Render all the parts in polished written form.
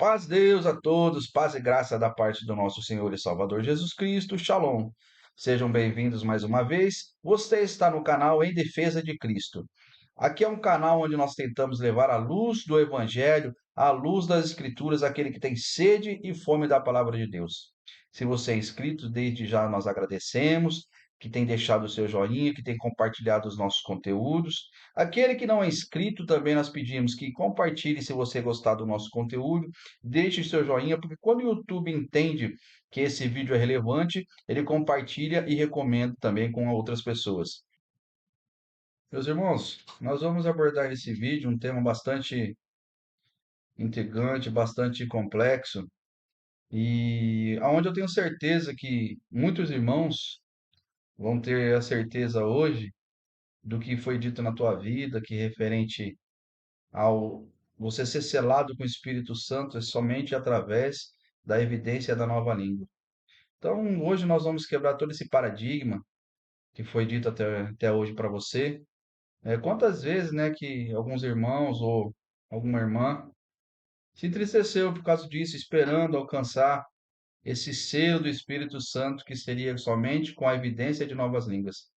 Paz de Deus a todos, paz e graça da parte do nosso Senhor e Salvador Jesus Cristo. Shalom. Sejam bem-vindos mais uma vez. Você está no canal Em Defesa de Cristo. Aqui é um canal onde nós tentamos levar a luz do Evangelho, a luz das Escrituras, àquele que tem sede e fome da palavra de Deus. Se você é inscrito, desde já nós agradecemos, que tem deixado o seu joinha, que tem compartilhado os nossos conteúdos. Aquele que não é inscrito, também nós pedimos que compartilhe se você gostar do nosso conteúdo, deixe seu joinha, porque quando o YouTube entende que esse vídeo é relevante, ele compartilha e recomenda também com outras pessoas. Meus irmãos, nós vamos abordar nesse vídeo um tema bastante intrigante, bastante complexo, e aonde eu tenho certeza que muitos irmãos vão ter a certeza hoje do que foi dito na tua vida, que referente ao você ser selado com o Espírito Santo é somente através da evidência da nova língua. Então, hoje nós vamos quebrar todo esse paradigma que foi dito até hoje para você. Quantas vezes, né, que alguns irmãos ou alguma irmã se entristeceu por causa disso, esperando alcançar esse selo do Espírito Santo que seria somente com a evidência de novas línguas.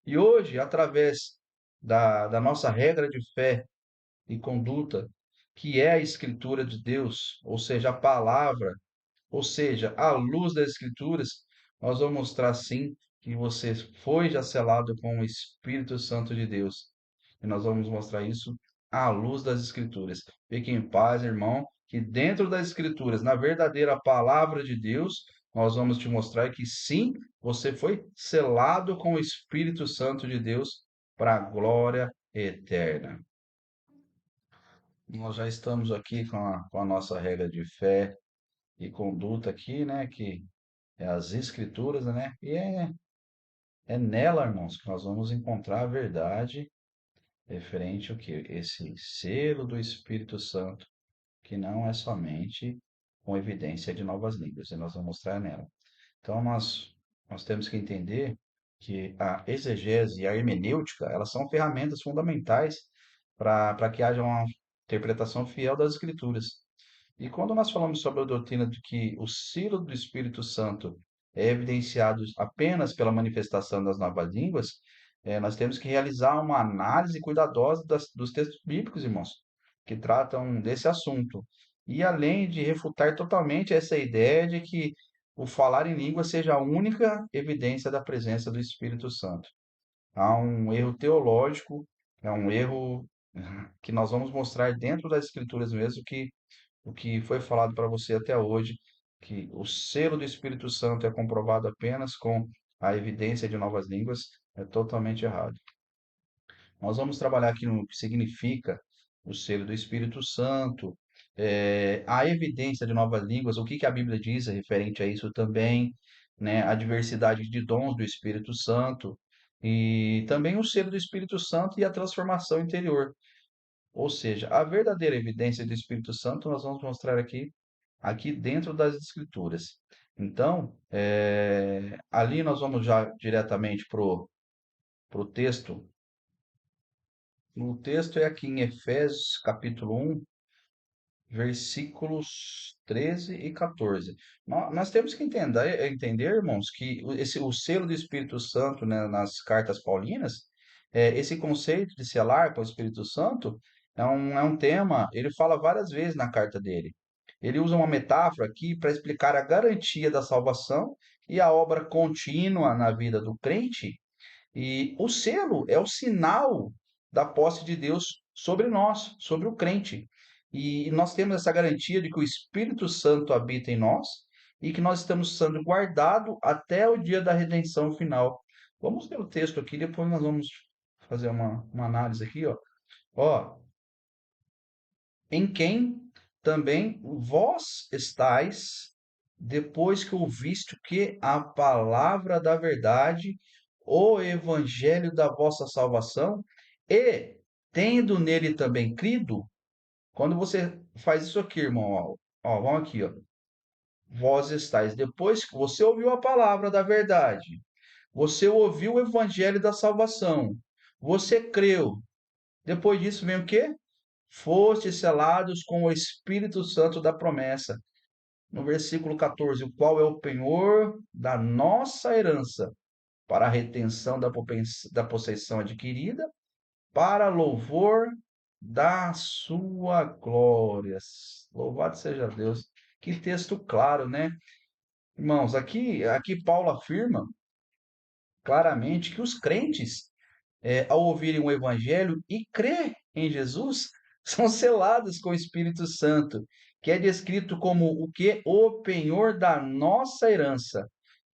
E hoje, através da nossa regra de fé e conduta, que é a Escritura de Deus, ou seja, a palavra, ou seja, à luz das Escrituras, nós vamos mostrar sim que você foi já selado com o Espírito Santo de Deus. E nós vamos mostrar isso à luz das Escrituras. Fique em paz, irmão, que dentro das Escrituras, na verdadeira palavra de Deus, nós vamos te mostrar que sim, você foi selado com o Espírito Santo de Deus para a glória eterna. Nós já estamos aqui com a nossa regra de fé e conduta aqui, né? Que é as Escrituras, né? É nela, irmãos, que nós vamos encontrar a verdade referente ao que? Esse selo do Espírito Santo, que não é somente com evidência de novas línguas, e nós vamos mostrar nela. Então, nós temos que entender que a exegese e a hermenêutica, elas são ferramentas fundamentais para que haja uma interpretação fiel das Escrituras. E quando nós falamos sobre a doutrina de que o selo do Espírito Santo é evidenciado apenas pela manifestação das novas línguas, nós temos que realizar uma análise cuidadosa dos textos bíblicos, irmãos, que tratam desse assunto. E além de refutar totalmente essa ideia de que o falar em língua seja a única evidência da presença do Espírito Santo. Há um erro teológico, é um erro que nós vamos mostrar dentro das Escrituras mesmo, que o que foi falado para você até hoje, que o selo do Espírito Santo é comprovado apenas com a evidência de novas línguas, é totalmente errado. Nós vamos trabalhar aqui no que significa o selo do Espírito Santo, a evidência de novas línguas, o que que a Bíblia diz referente a isso também, né? A diversidade de dons do Espírito Santo e também o selo do Espírito Santo e a transformação interior. Ou seja, a verdadeira evidência do Espírito Santo nós vamos mostrar aqui dentro das Escrituras. Então, ali nós vamos já diretamente pro texto. O texto é aqui em Efésios, capítulo 1, versículos 13 e 14. Nós temos que entender, irmãos, que o selo do Espírito Santo, né, nas cartas paulinas, esse conceito de selar com o Espírito Santo é um tema, ele fala várias vezes na carta dele. Ele usa uma metáfora aqui para explicar a garantia da salvação e a obra contínua na vida do crente, e o selo é o sinal da posse de Deus sobre nós, sobre o crente. E nós temos essa garantia de que o Espírito Santo habita em nós e que nós estamos sendo guardados até o dia da redenção final. Vamos ler o texto aqui, depois nós vamos fazer uma análise aqui, ó. Ó, em quem também vós estáis, depois que ouviste o que? A palavra da verdade, o evangelho da vossa salvação, e tendo nele também crido, quando você faz isso aqui, irmão, vamos aqui, ó. Vós estáis, depois que você ouviu a palavra da verdade, você ouviu o evangelho da salvação, você creu. Depois disso vem o quê? fostes selados com o Espírito Santo da promessa. No versículo 14, o qual é o penhor da nossa herança, para a retenção da possessão adquirida, para louvor da sua glória. Louvado seja Deus. Que texto claro, né? Irmãos, aqui Paulo afirma claramente que os crentes, ao ouvirem o evangelho e crer em Jesus, são selados com o Espírito Santo, que é descrito como o que? O penhor da nossa herança.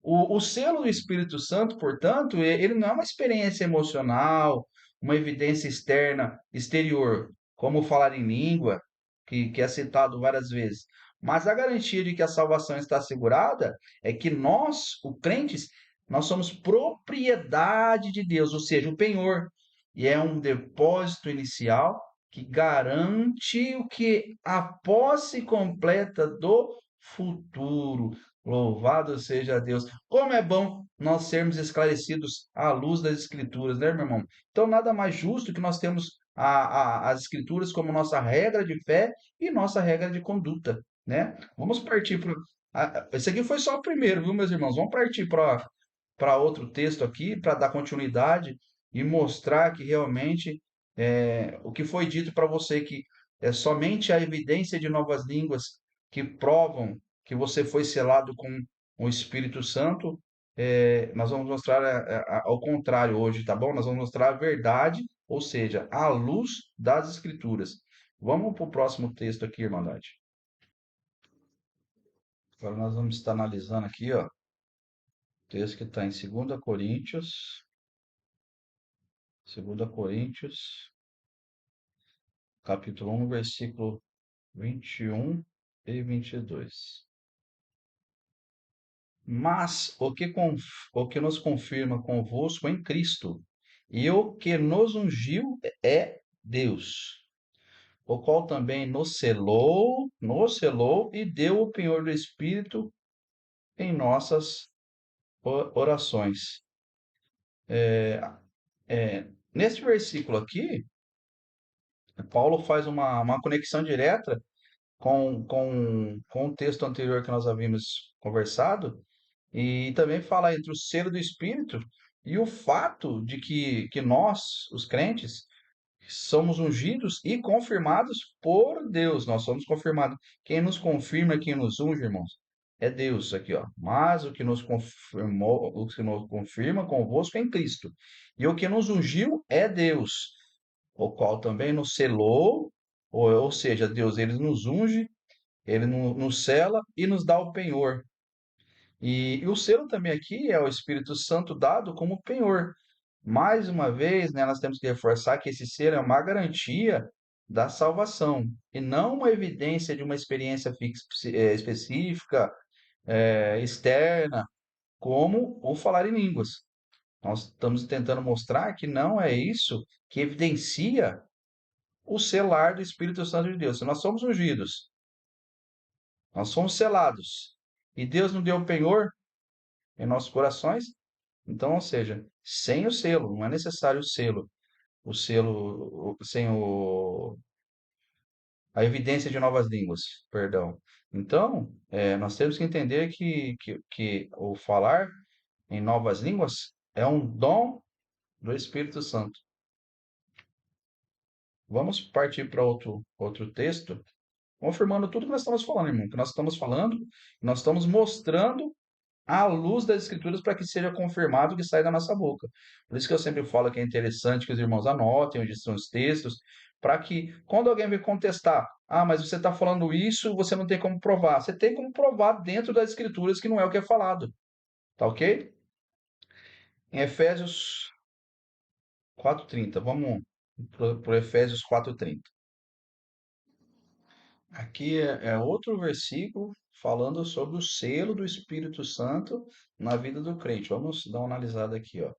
O selo do Espírito Santo, portanto, ele não é uma experiência emocional, uma evidência externa, exterior, como falar em língua, que é citado várias vezes. Mas a garantia de que a salvação está assegurada é que nós, os crentes, nós somos propriedade de Deus, ou seja, o penhor. E é um depósito inicial que garante o que? A posse completa do futuro. Louvado seja Deus. Como é bom nós sermos esclarecidos à luz das Escrituras, né, meu irmão? Então, nada mais justo que nós temos as Escrituras como nossa regra de fé e nossa regra de conduta, né? Vamos partir para. Esse aqui foi só o primeiro, viu, meus irmãos? Vamos partir para outro texto aqui, para dar continuidade e mostrar que realmente o que foi dito para você, que é somente a evidência de novas línguas que provam que você foi selado com o Espírito Santo. Nós vamos mostrar ao contrário hoje, tá bom? Nós vamos mostrar a verdade, ou seja, a luz das Escrituras. Vamos para o próximo texto aqui, Irmandade. Agora nós vamos estar analisando aqui, ó, o texto que está em 2 Coríntios, capítulo 1, versículo 21 e 22. Mas o que nos confirma convosco em Cristo, e o que nos ungiu é Deus, o qual também nos selou e deu o penhor do Espírito em nossas orações. Nesse versículo aqui, Paulo faz uma conexão direta com o texto anterior que nós havíamos conversado, e também fala entre o selo do Espírito e o fato de que nós, os crentes, somos ungidos e confirmados por Deus. Nós somos confirmados. Quem nos confirma, quem nos unge, irmãos, é Deus aqui, ó. Mas o que nos confirmou, o que nos confirma convosco é em Cristo. E o que nos ungiu é Deus, o qual também nos selou, ou seja, Deus, ele nos unge, ele nos sela e nos dá o penhor. E o selo também aqui é o Espírito Santo dado como penhor. Mais uma vez, né, nós temos que reforçar que esse selo é uma garantia da salvação e não uma evidência de uma experiência específica, externa, como o falar em línguas. Nós estamos tentando mostrar que não é isso que evidencia o selar do Espírito Santo de Deus. Se nós somos ungidos, nós somos selados, e Deus nos deu o penhor em nossos corações, então, ou seja, sem o selo, não é necessário sem a evidência de novas línguas, perdão. Então, nós temos que entender que o falar em novas línguas é um dom do Espírito Santo. Vamos partir para outro texto, confirmando tudo que nós estamos falando, irmão, que nós estamos falando, nós estamos mostrando à luz das Escrituras para que seja confirmado o que sai da nossa boca. Por isso que eu sempre falo que é interessante que os irmãos anotem onde estão os textos, para que quando alguém me contestar, mas você está falando isso, você não tem como provar. Você tem como provar dentro das Escrituras que não é o que é falado. Tá ok? Em Efésios 4:30, vamos para o Efésios 4:30. Aqui é outro versículo falando sobre o selo do Espírito Santo na vida do crente. Vamos dar uma analisada aqui, ó.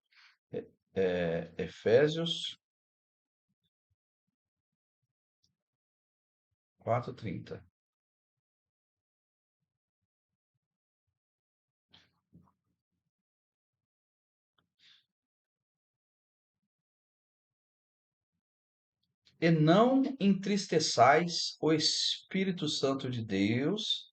Efésios 4:30. E não entristeçais o Espírito Santo de Deus,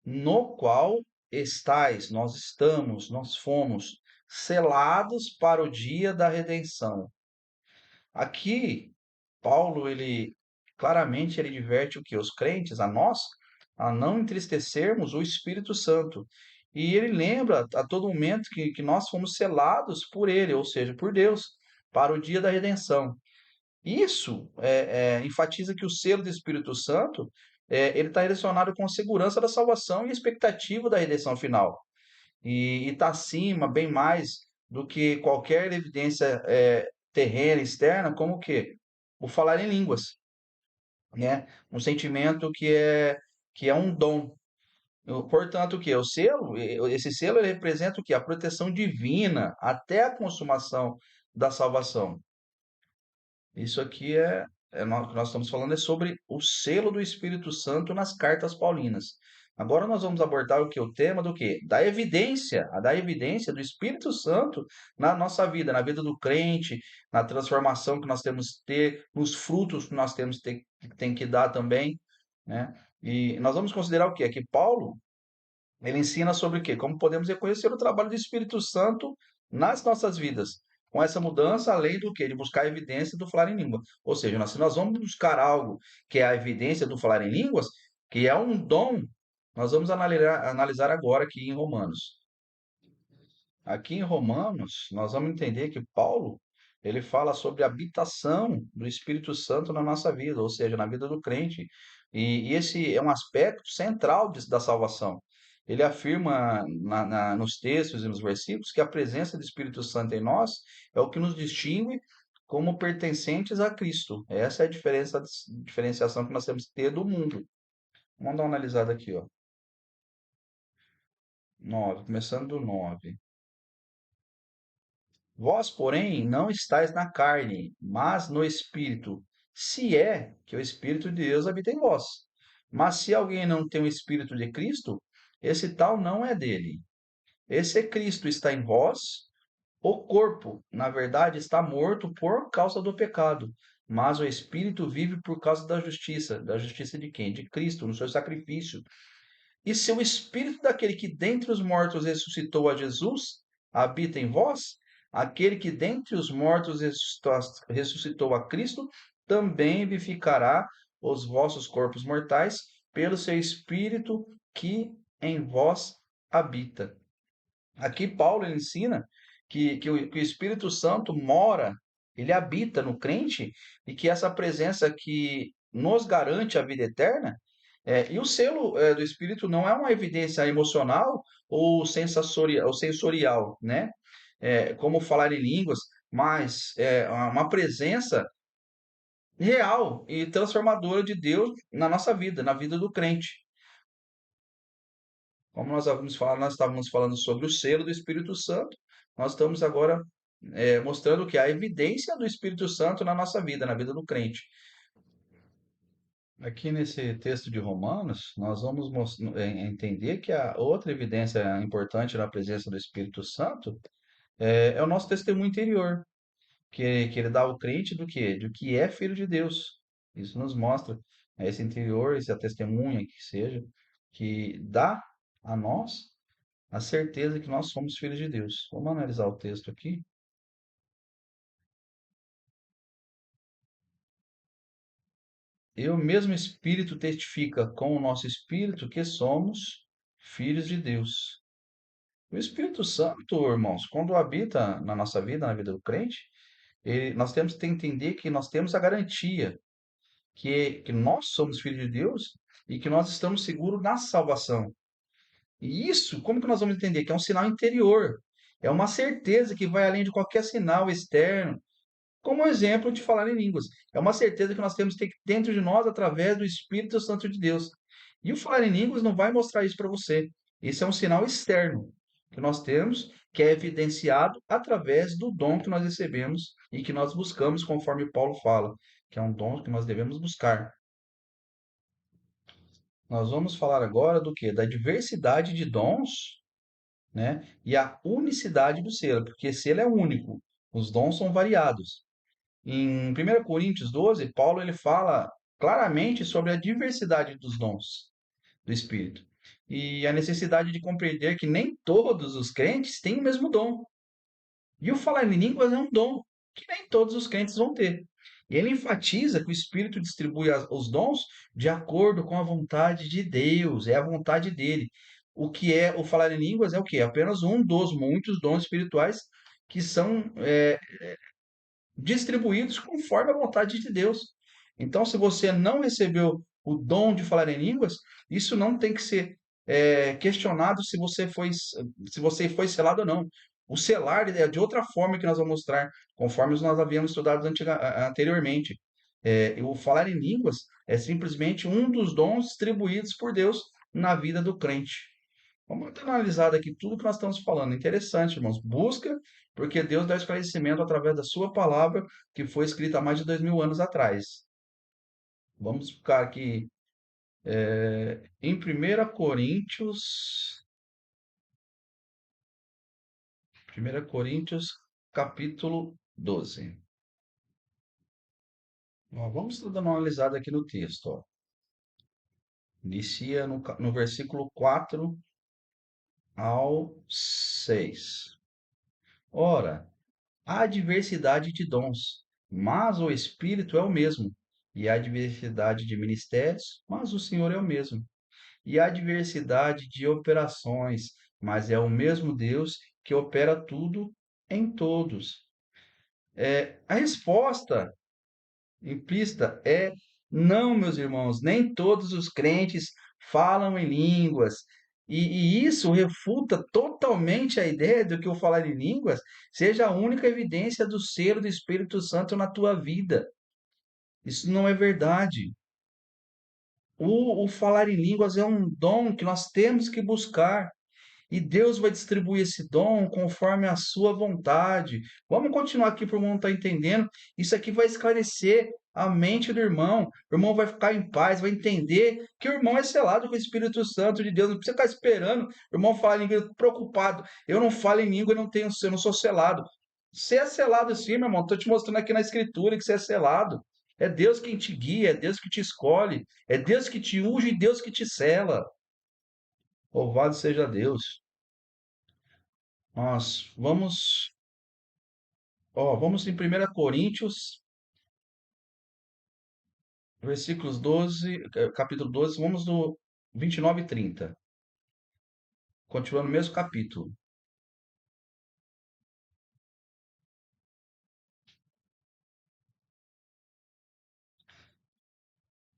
no qual estais, nós estamos, nós fomos selados para o dia da redenção. Aqui, Paulo, ele claramente ele diverte o que? Os crentes, a nós, a não entristecermos o Espírito Santo. E ele lembra a todo momento que nós fomos selados por ele, ou seja, por Deus, para o dia da redenção. Isso enfatiza que o selo do Espírito Santo ele está relacionado com a segurança da salvação e a expectativa da redenção final. E está acima, bem mais, do que qualquer evidência terrena, externa, como o quê? O falar em línguas, né? Um sentimento que é um dom. Portanto, o que? O selo, esse selo ele representa o que? A proteção divina até a consumação da salvação. Isso aqui o que nós estamos falando é sobre o selo do Espírito Santo nas cartas paulinas. Agora nós vamos abordar o que? O tema do quê? Da evidência do Espírito Santo na nossa vida, na vida do crente, na transformação que nós temos que ter, nos frutos que nós temos que tem que dar também, né? E nós vamos considerar o quê? Que Paulo ele ensina sobre o quê? Como podemos reconhecer o trabalho do Espírito Santo nas nossas vidas. Com essa mudança, além do quê? De buscar a evidência do falar em língua. Ou seja, se nós vamos buscar algo que é a evidência do falar em línguas, que é um dom, nós vamos analisar agora aqui em Romanos. Aqui em Romanos, nós vamos entender que Paulo, ele fala sobre a habitação do Espírito Santo na nossa vida, ou seja, na vida do crente. E esse é um aspecto central da salvação. Ele afirma nos textos e nos versículos que a presença do Espírito Santo em nós é o que nos distingue como pertencentes a Cristo. Essa é a diferenciação que nós temos que ter do mundo. Vamos dar uma analisada aqui, ó. 9, começando do 9. Vós, porém, não estáis na carne, mas no Espírito, se é que o Espírito de Deus habita em vós. Mas se alguém não tem o Espírito de Cristo, esse tal não é dele. Esse Cristo está em vós, o corpo, na verdade, está morto por causa do pecado, mas o Espírito vive por causa da justiça. Da justiça de quem? De Cristo, no seu sacrifício. E se o Espírito daquele que dentre os mortos ressuscitou a Jesus habita em vós, aquele que dentre os mortos ressuscitou a Cristo também vivificará os vossos corpos mortais pelo seu Espírito que em vós habita. Aqui Paulo ele ensina que o Espírito Santo mora, ele habita no crente e que essa presença que nos garante a vida eterna e o selo do Espírito não é uma evidência emocional ou sensorial, né? Como falar em línguas, mas é uma presença real e transformadora de Deus na nossa vida, na vida do crente. Como nós estávamos falando sobre o selo do Espírito Santo, nós estamos agora mostrando que há evidência do Espírito Santo na nossa vida, na vida do crente. Aqui nesse texto de Romanos, nós vamos entender que a outra evidência importante na presença do Espírito Santo é o nosso testemunho interior, que ele dá ao crente do quê? Do que é filho de Deus. Isso nos mostra esse interior, essa testemunha que seja, que dá a nós a certeza que nós somos filhos de Deus. Vamos analisar o texto aqui. E o mesmo Espírito testifica com o nosso espírito que somos filhos de Deus. O Espírito Santo, irmãos, quando habita na nossa vida, na vida do crente, nós temos que entender que nós temos a garantia que nós somos filhos de Deus e que nós estamos seguros na salvação. E isso, como que nós vamos entender? Que é um sinal interior. É uma certeza que vai além de qualquer sinal externo, como exemplo de falar em línguas. É uma certeza que nós temos que ter dentro de nós através do Espírito Santo de Deus. E o falar em línguas não vai mostrar isso para você. Isso é um sinal externo que nós temos, que é evidenciado através do dom que nós recebemos e que nós buscamos, conforme Paulo fala, que é um dom que nós devemos buscar. Nós vamos falar agora do que? Da diversidade de dons, né? E a unicidade do selo, porque selo é único. Os dons são variados. Em 1 Coríntios 12, Paulo ele fala claramente sobre a diversidade dos dons do Espírito e a necessidade de compreender que nem todos os crentes têm o mesmo dom. E o falar em línguas é um dom que nem todos os crentes vão ter. E ele enfatiza que o Espírito distribui os dons de acordo com a vontade de Deus, é a vontade dele. O que é o falar em línguas é o que? É apenas um dos muitos dons espirituais que são distribuídos conforme a vontade de Deus. Então, se você não recebeu o dom de falar em línguas, isso não tem que ser questionado se você foi selado ou não. O selar é de outra forma que nós vamos mostrar, conforme nós havíamos estudado anteriormente. O falar em línguas é simplesmente um dos dons distribuídos por Deus na vida do crente. Vamos dar uma analisada aqui tudo que nós estamos falando. Interessante, irmãos. Busca, porque Deus dá esclarecimento através da sua palavra, que foi escrita há mais de 2000 anos atrás. Vamos ficar aqui em 1 Coríntios, capítulo 12. Ó, vamos dar uma analisada aqui no texto. Ó. Inicia no versículo 4 ao 6. Ora, há diversidade de dons, mas o Espírito é o mesmo. E há diversidade de ministérios, mas o Senhor é o mesmo. E há diversidade de operações, mas é o mesmo Deus que opera tudo em todos. A resposta implícita é não, meus irmãos, nem todos os crentes falam em línguas. E isso refuta totalmente a ideia de que o falar em línguas seja a única evidência do selo do Espírito Santo na tua vida. Isso não é verdade. O falar em línguas é um dom que nós temos que buscar. E Deus vai distribuir esse dom conforme a sua vontade. Vamos continuar aqui para o irmão estar entendendo. Isso aqui vai esclarecer a mente do irmão. O irmão vai ficar em paz, vai entender que o irmão é selado com o Espírito Santo de Deus. Não precisa ficar esperando o irmão falar em língua preocupado. Eu não falo em língua, eu não sou selado. Você é selado sim, meu irmão. Estou te mostrando aqui na Escritura que você é selado. É Deus quem te guia, é Deus que te escolhe, é Deus que te unge e Deus que te sela. Louvado seja Deus. Nós vamos em 1 Coríntios, versículos 12, capítulo 12, vamos no 29 e 30. Continuando no mesmo capítulo.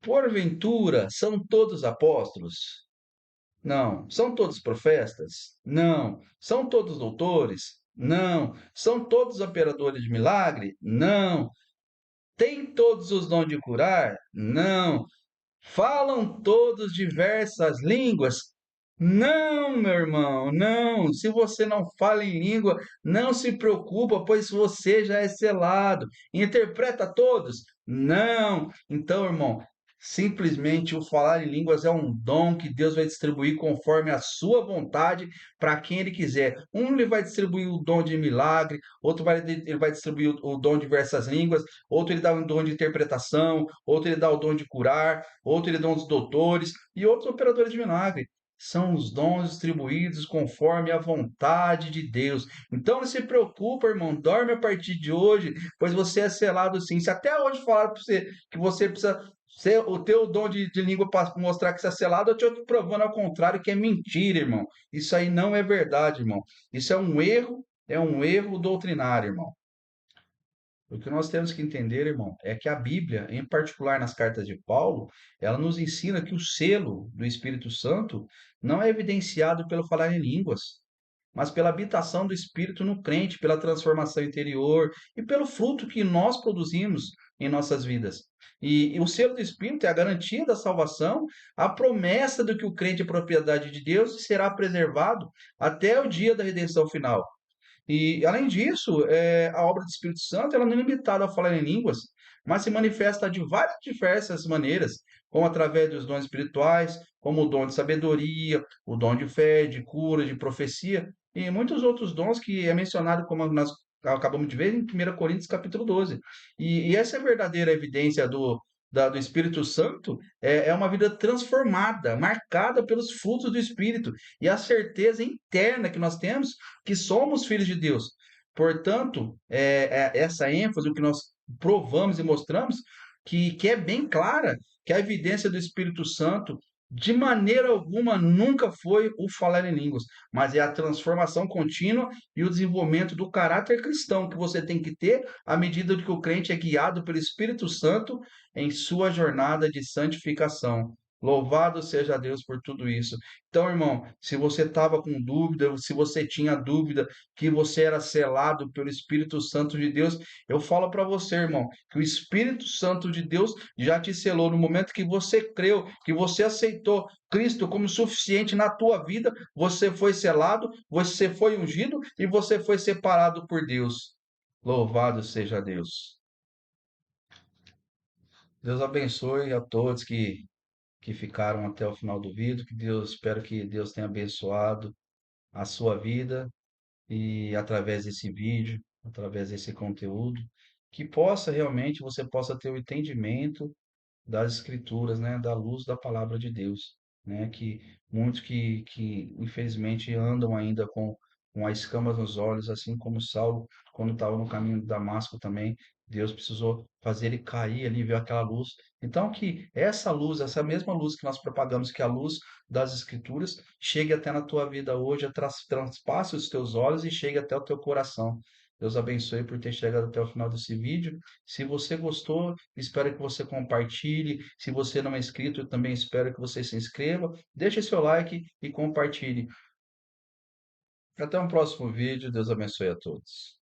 Porventura, são todos apóstolos? Não. São todos profetas? Não. São todos doutores? Não. São todos operadores de milagre? Não. Têm todos os dons de curar? Não. Falam todos diversas línguas? Não, meu irmão, não. Se você não fala em língua, não se preocupa, pois você já é selado. Interpreta todos? Não. Então, irmão, simplesmente o falar em línguas é um dom que Deus vai distribuir conforme a sua vontade para quem ele quiser. Um ele vai distribuir o dom de milagre, ele vai distribuir o dom de diversas línguas, outro ele dá um dom de interpretação, outro ele dá o dom de curar, outro ele dá os doutores e outros operadores de milagre. São os dons distribuídos conforme a vontade de Deus. Então não se preocupa, irmão, dorme a partir de hoje, pois você é selado sim. Se até hoje falaram para você que você precisa ser o teu dom de língua para mostrar que você é selado, eu estou te provando ao contrário que é mentira, irmão. Isso aí não é verdade, irmão. Isso é um erro doutrinário, irmão. O que nós temos que entender, irmão, é que a Bíblia, em particular nas cartas de Paulo, ela nos ensina que o selo do Espírito Santo não é evidenciado pelo falar em línguas, mas pela habitação do Espírito no crente, pela transformação interior e pelo fruto que nós produzimos em nossas vidas. E o selo do Espírito é a garantia da salvação, a promessa de que o crente é propriedade de Deus e será preservado até o dia da redenção final. E, além disso, a obra do Espírito Santo ela não é limitada a falar em línguas, mas se manifesta de várias diversas maneiras, como através dos dons espirituais, como o dom de sabedoria, o dom de fé, de cura, de profecia, e muitos outros dons que é mencionado como acabamos de ver em 1 Coríntios capítulo 12. E essa é a verdadeira evidência do Espírito Santo, é uma vida transformada, marcada pelos frutos do Espírito e a certeza interna que nós temos que somos filhos de Deus. Portanto, essa ênfase, o que nós provamos e mostramos, que é bem clara, que a evidência do Espírito Santo, de maneira alguma, nunca foi o falar em línguas, mas é a transformação contínua e o desenvolvimento do caráter cristão que você tem que ter à medida que o crente é guiado pelo Espírito Santo em sua jornada de santificação. Louvado seja Deus por tudo isso. Então, irmão, se você estava com dúvida, se você tinha dúvida que você era selado pelo Espírito Santo de Deus, eu falo para você, irmão, que o Espírito Santo de Deus já te selou no momento que você creu, que você aceitou Cristo como suficiente na tua vida, você foi selado, você foi ungido e você foi separado por Deus. Louvado seja Deus. Deus abençoe a todos que ficaram até o final do vídeo, que Deus, espero que Deus tenha abençoado a sua vida e através desse vídeo, através desse conteúdo, que possa realmente você possa ter o entendimento das escrituras, né, da luz da palavra de Deus, né, que muitos que infelizmente andam ainda com as escamas nos olhos, assim como Saulo, quando estava no caminho de Damasco também, Deus precisou fazer ele cair ali, ver aquela luz. Então que essa luz, essa mesma luz que nós propagamos, que é a luz das escrituras, chegue até na tua vida hoje, transpasse os teus olhos e chegue até o teu coração. Deus abençoe por ter chegado até o final desse vídeo. Se você gostou, espero que você compartilhe. Se você não é inscrito, eu também espero que você se inscreva. Deixe seu like e compartilhe. Até um próximo vídeo. Deus abençoe a todos.